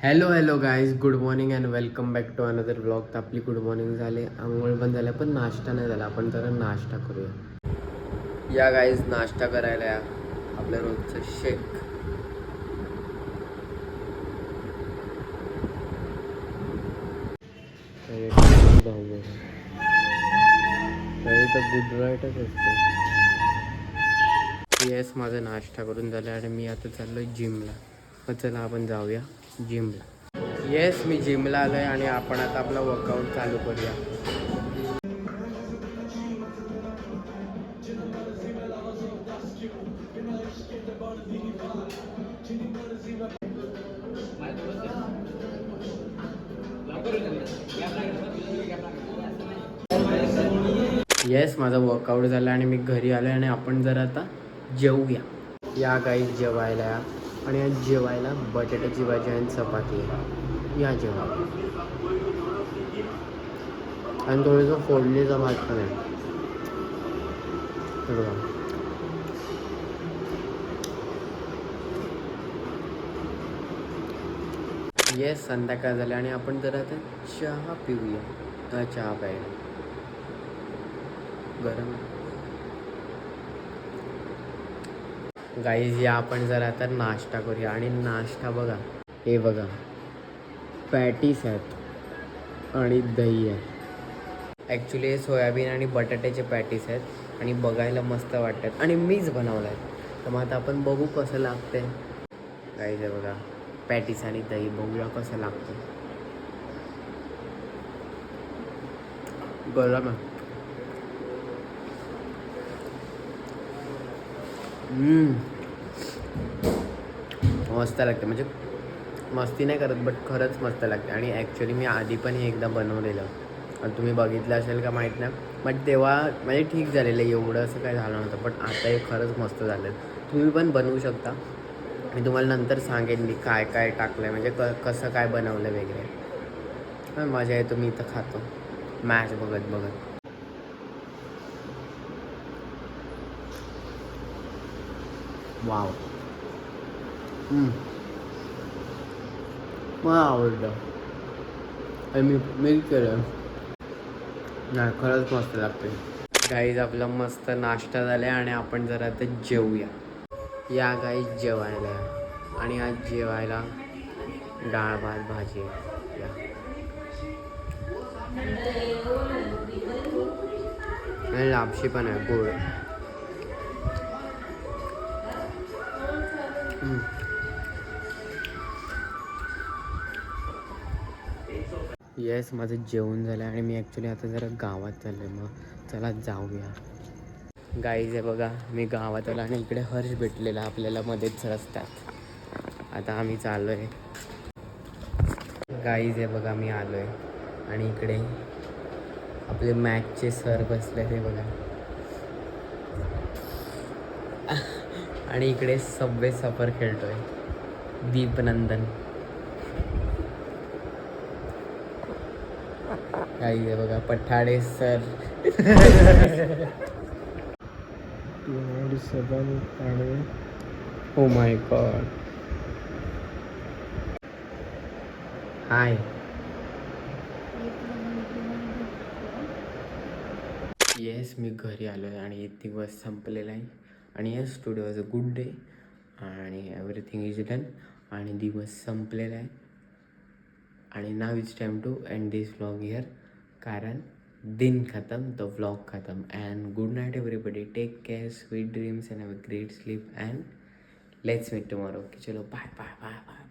Hello hello guys, good morning and welcome back to another blog. तर आपली good morning झाले, आंघोळ पण झाल्या, पण नाश्ता नाही झाला. आपण जरा नाश्ता करूया. या गाईज, नाश्ता करायला या. आपल्या रोजचं शेक. तर गुड राईटच असते. येस, माझा नाश्ता करून झाला आणि मी आता चाललोय जिमला. मग चला आपण जाऊया जिमला. येस, मी जिमला आलो आहे आणि आपण आता आपला वर्कआउट चालू करूया. येस, माझा वर्कआउट झाला आणि मी घरी आलो आणि आपण जरा आता जेवूया. या काही जेवायला या. आणि या जेवायला बटाट्याची भाजी आणि चपाती आहे. या जेवा. आणि थोडंसं फोडणीचा भात पण आहे. येस, संध्याकाळ झाली आणि आपण जरा आता चहा पिऊया. चहा प्यायला गरम. गाईज, या आपण जरा आता नाश्ता करूया. आणि नाश्ता बघा, हे बघा, पॅटीस आहेत आणि दही आहे. ॲक्च्युली हे सोयाबीन आणि बटाट्याचे पॅटीस आहेत आणि बघायला मस्त वाटतात आणि मीच बनवलं आहे. तर मग आता आपण बघू कसं लागतंय. गाईज, हे बघा, पॅटीस आणि दही, बघूया कसं लागतं. गरम आहे. मस्त लागते, म्हणजे मस्ती नाही करत, बट खरंच मस्त लागते. आणि ॲक्च्युली मी आधी पण हे एकदा बनवलेलं, तुम्ही बघितलं असेल का माहीत नाही, बट तेव्हा म्हणजे ठीक झालेलं, एवढं असं काय झालं नव्हतं. पण आता हे खरंच मस्त झालं. तुम्ही पण बनवू शकता. मी तुम्हाला नंतर सांगेन मी काय काय टाकलं आहे, म्हणजे कसं काय बनवलं वगैरे. मजा येतो, मी इथं खातो मॅच बघत बघत. वाव, मला आवडलं आणि मी केलं. नाही, खरंच मस्त लागते. गाईज, आपला मस्त नाश्ता झाला आहे आणि आपण जरा आता जेवूया. या गाईज जेवायला. आणि आज जेवायला डाळ भात भाजी आहे. या. आणि लापशी पण आहे, गोड. येस, माझं जेवण झालं आणि मी ॲक्च्युली आता जरा गावात चाललो आहे. मग चला जाऊया. गाईज, आहे बघा, मी गावात आलो आणि इकडे हर्ष भेटलेला आपल्याला मध्येच रस्त्यात. आता आम्ही चाललो आहे. गाईज, आहे बघा, मी आलो आहे आणि इकडे आपले मॅथचे सर बसले ते बघा. आणि इकडे सबवे सफर खेळतोय दीपनंदन. काही आहे बघा, पठाडे सर. 297 आणि oh my God. High. Yes, मी घरी आलो आहे आणि दिवस संपलेला आहे. आणि yes, today was a good day आणि एव्हरीथिंग इज डन. आणि दिवस संपलेला आहे. आणि now it's time to end this vlog here. कारण दिन खतम तो व्लॉग खतम. And good night everybody. Take care, sweet dreams and have a great sleep. And let's meet tomorrow. चलो, बाय बाय बाय बाय.